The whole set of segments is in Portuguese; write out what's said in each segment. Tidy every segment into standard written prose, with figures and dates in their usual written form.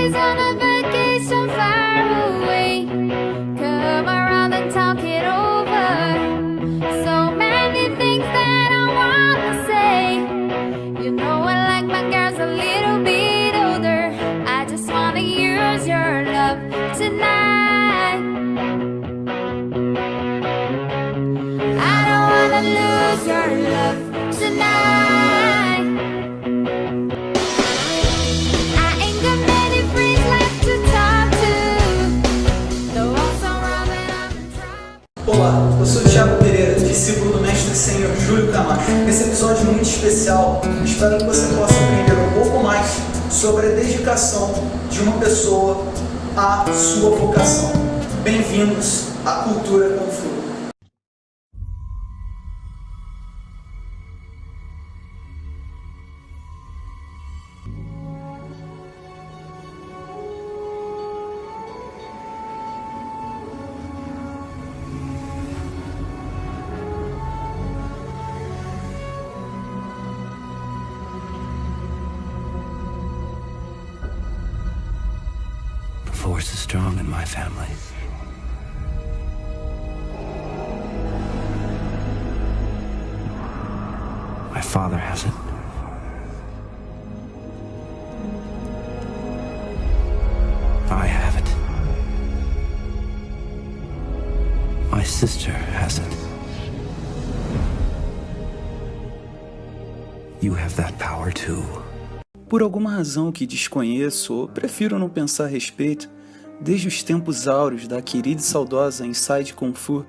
family's on a vacation far away. Come around and talk it over. So many things that I wanna say. You know I like my girls a little bit older. I just wanna use your love tonight. I don't wanna lose your love tonight. I ain't got many friends left to talk to. The walls are rubbing on the trap. Olá, eu sou o Thiago Pereira, discípulo do mestre Senhor Júlio Camacho. Esse episódio é muito especial. Espero que você possa aprender um pouco mais sobre a dedicação de uma pessoa à sua vocação. Bem-vindos à Cultura Kung Fu. The force is strong in my family. My father has it. I have it. My sister has it. You have that power too. Por alguma razão que desconheço ou prefiro não pensar a respeito, desde os tempos áureos da querida e saudosa Inside Kung Fu,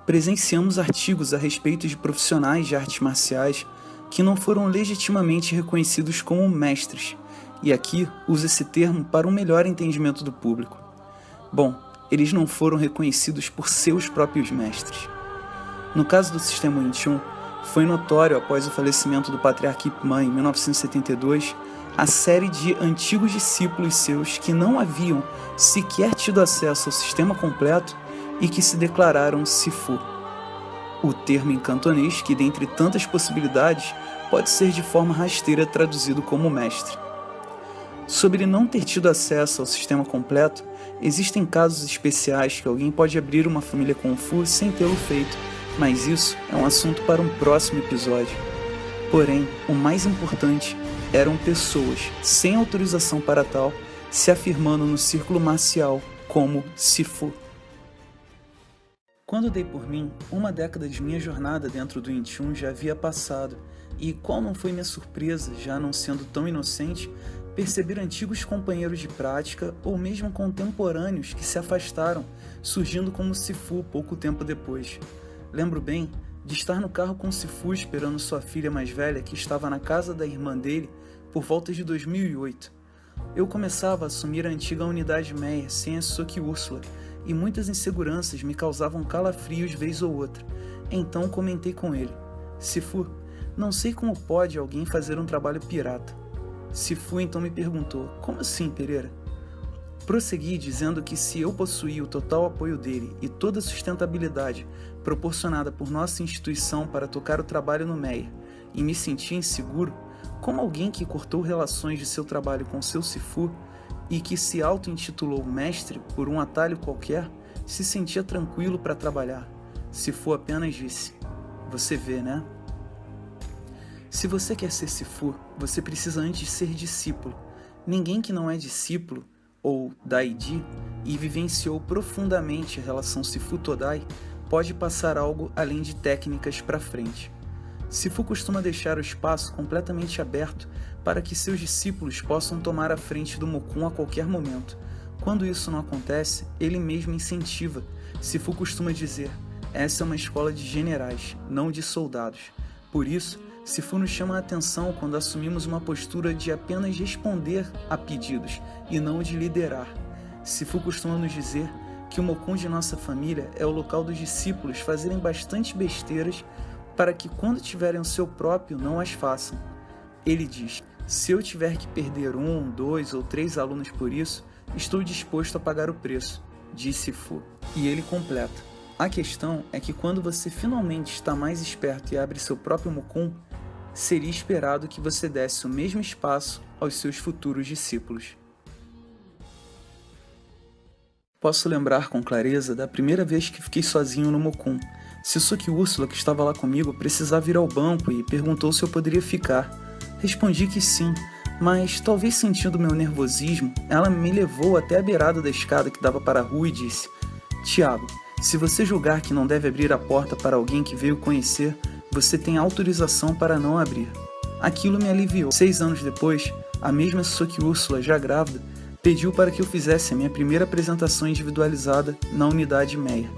presenciamos artigos a respeito de profissionais de artes marciais que não foram legitimamente reconhecidos como mestres, e aqui uso esse termo para um melhor entendimento do público. Bom, eles não foram reconhecidos por seus próprios mestres. No caso do sistema Wing Chun, foi notório após o falecimento do patriarca Ip Man em 1972, a série de antigos discípulos seus que não haviam sequer tido acesso ao sistema completo e que se declararam Sifu. O termo em cantonês, que dentre tantas possibilidades, pode ser de forma rasteira traduzido como mestre. Sobre não ter tido acesso ao sistema completo, existem casos especiais que alguém pode abrir uma família Kung Fu sem tê-lo feito, mas isso é um assunto para um próximo episódio. Porém, o mais importante eram pessoas sem autorização para tal, se afirmando no círculo marcial como Sifu. Quando dei por mim, uma década de minha jornada dentro do Wing Chun já havia passado, e qual não foi minha surpresa, já não sendo tão inocente, perceber antigos companheiros de prática ou mesmo contemporâneos que se afastaram, surgindo como Sifu pouco tempo depois. Lembro bem de estar no carro com Sifu esperando sua filha mais velha, que estava na casa da irmã dele, por volta de 2008. Eu começava a assumir a antiga unidade Meyer sem a Soki Úrsula, e muitas inseguranças me causavam calafrios vez ou outra. Então comentei com ele: Sifu, não sei como pode alguém fazer um trabalho pirata. Sifu então me perguntou: como assim, Pereira? Prossegui dizendo que se eu possuía o total apoio dele e toda a sustentabilidade proporcionada por nossa instituição para tocar o trabalho no Meyer e me sentia inseguro, como alguém que cortou relações de seu trabalho com seu Sifu e que se auto-intitulou mestre por um atalho qualquer, se sentia tranquilo para trabalhar. Sifu apenas disse: você vê, né? Se você quer ser Sifu, você precisa antes ser discípulo. Ninguém que não é discípulo ou Daiji e vivenciou profundamente a relação Sifu-Todai pode passar algo além de técnicas para frente. Sifu costuma deixar o espaço completamente aberto para que seus discípulos possam tomar a frente do Mokun a qualquer momento. Quando isso não acontece, ele mesmo incentiva. Sifu costuma dizer: essa é uma escola de generais, não de soldados. Por isso, Sifu nos chama a atenção quando assumimos uma postura de apenas responder a pedidos e não de liderar. Sifu costuma nos dizer que o Mokun de nossa família é o local dos discípulos fazerem bastante besteiras para que quando tiverem o seu próprio não as façam. Ele diz: se eu tiver que perder 1, 2 ou 3 alunos por isso, estou disposto a pagar o preço, disse Sifu. E ele completa: a questão é que quando você finalmente está mais esperto e abre seu próprio Mokun, seria esperado que você desse o mesmo espaço aos seus futuros discípulos. posso lembrar com clareza da primeira vez que fiquei sozinho no Mokun. Sisuke Ursula, que estava lá comigo, precisava ir ao banco e perguntou se eu poderia ficar. Respondi que sim, mas talvez sentindo meu nervosismo, ela me levou até a beirada da escada que dava para a rua e disse: Tiago, se você julgar que não deve abrir a porta para alguém que veio conhecer, você tem autorização para não abrir. Aquilo me aliviou. 6 anos depois, a mesma Sisuke Ursula, já grávida, pediu para que eu fizesse a minha primeira apresentação individualizada na unidade MEIA.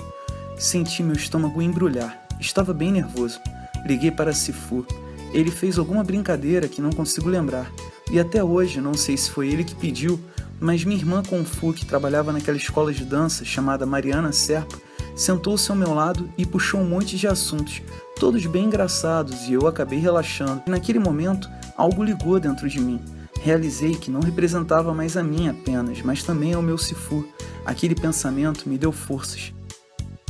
Senti meu estômago embrulhar. Estava bem nervoso. Liguei para Sifu. Ele fez alguma brincadeira que não consigo lembrar. E até hoje, não sei se foi ele que pediu, mas minha irmã Kung Fu, que trabalhava naquela escola de dança chamada Mariana Serpa, sentou-se ao meu lado e puxou um monte de assuntos, todos bem engraçados, e eu acabei relaxando. E naquele momento, algo ligou dentro de mim. Realizei que não representava mais a mim apenas, mas também ao meu Sifu. Aquele pensamento me deu forças.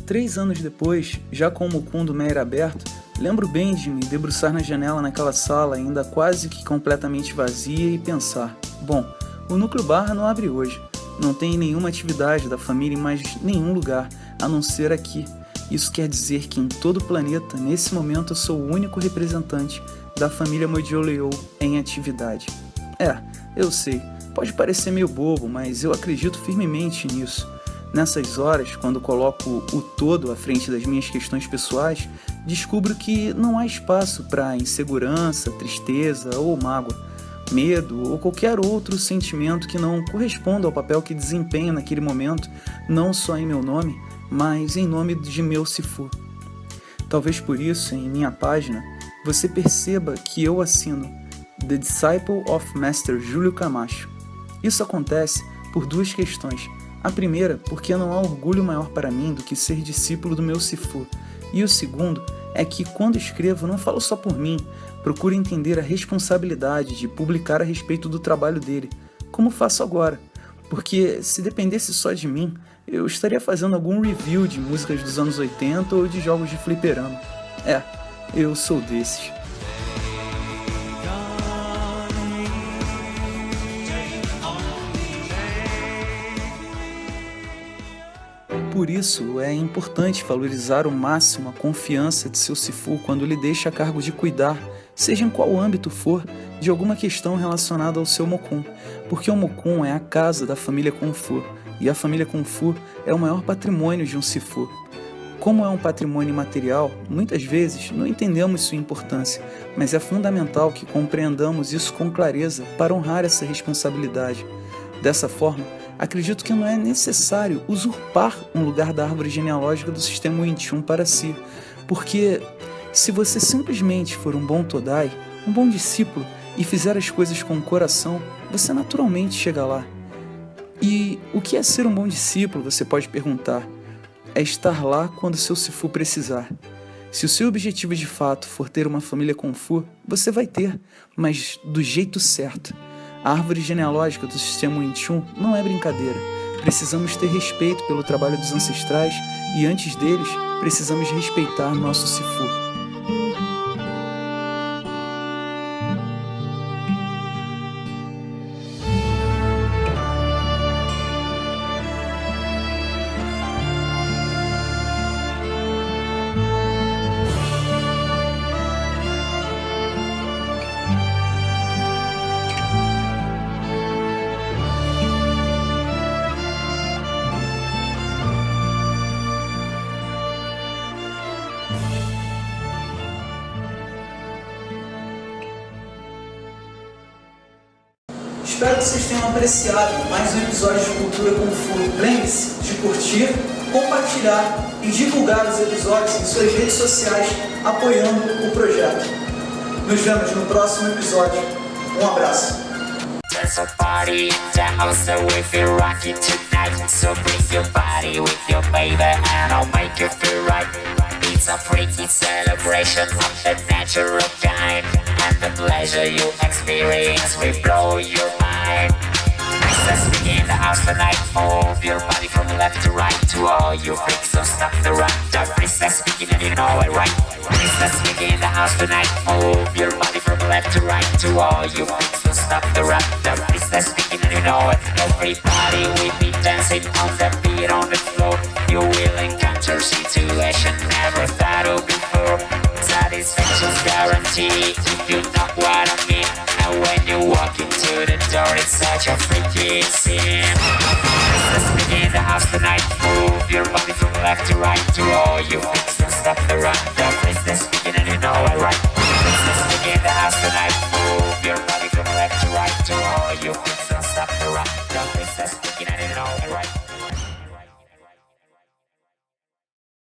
3 anos depois, já com o Mokun do Meyer aberto, lembro bem de me debruçar na janela naquela sala ainda quase que completamente vazia e pensar: bom, o Núcleo Barra não abre hoje, não tem nenhuma atividade da família em mais nenhum lugar, a não ser aqui. Isso quer dizer que em todo o planeta, nesse momento, eu sou o único representante da família Modioleo em atividade. Eu sei, pode parecer meio bobo, mas eu acredito firmemente nisso. Nessas horas, quando coloco o todo à frente das minhas questões pessoais, descubro que não há espaço para insegurança, tristeza ou mágoa, medo ou qualquer outro sentimento que não corresponda ao papel que desempenho naquele momento, não só em meu nome, mas em nome de meu Sifu. Talvez por isso, em minha página, você perceba que eu assino The Disciple of Master Júlio Camacho. Isso acontece por 2 questões. A primeira, porque não há orgulho maior para mim do que ser discípulo do meu Sifu. E o segundo é que, quando escrevo, não falo só por mim, procuro entender a responsabilidade de publicar a respeito do trabalho dele, como faço agora. Porque, se dependesse só de mim, eu estaria fazendo algum review de músicas dos anos 80 ou de jogos de fliperama. Eu sou desses. Por isso, é importante valorizar ao máximo a confiança de seu Sifu quando lhe deixa a cargo de cuidar, seja em qual âmbito for, de alguma questão relacionada ao seu Mokun, porque o Mokun é a casa da família Kung Fu, e a família Kung Fu é o maior patrimônio de um Sifu. Como é um patrimônio imaterial, muitas vezes não entendemos sua importância, mas é fundamental que compreendamos isso com clareza para honrar essa responsabilidade. Dessa forma, acredito que não é necessário usurpar um lugar da árvore genealógica do sistema Wing para si, porque se você simplesmente for um bom Todai, um bom discípulo e fizer as coisas com o coração, você naturalmente chega lá. E o que é ser um bom discípulo, você pode perguntar? É estar lá quando seu Sifu precisar. Se o seu objetivo de fato for ter uma família Kung Fu, você vai ter, mas do jeito certo. A árvore genealógica do sistema Wing Chun não é brincadeira. Precisamos ter respeito pelo trabalho dos ancestrais e, antes deles, precisamos respeitar nosso Sifu. Espero que vocês tenham apreciado mais um episódio de Cultura Kung Fu. Lembre-se de curtir, compartilhar e divulgar os episódios em suas redes sociais, apoiando o projeto. Nos vemos no próximo episódio. Um abraço. There's a party in the house that we feel rocky tonight. So bring your body with your baby and I'll make you feel right. It's a freaky celebration of the natural kind, and the pleasure you experience will blow your mind. Let's begin the house tonight. Move your body from left to right. To all you freaks, so stop the run. The princess speaking and you know it right. Let's begin the house tonight. Move your body from left to right. To all you freaks, so stop the run. The princess Let's begin and you know it. Everybody with me dancing on the beat on the floor. You will encounter situation never thought of before. Satisfaction's guaranteed if you know what I mean. And when you walk into the door, it's such a freaky scene. Let's begin the house tonight. Move your body from left to right. Do all you things to stop the run.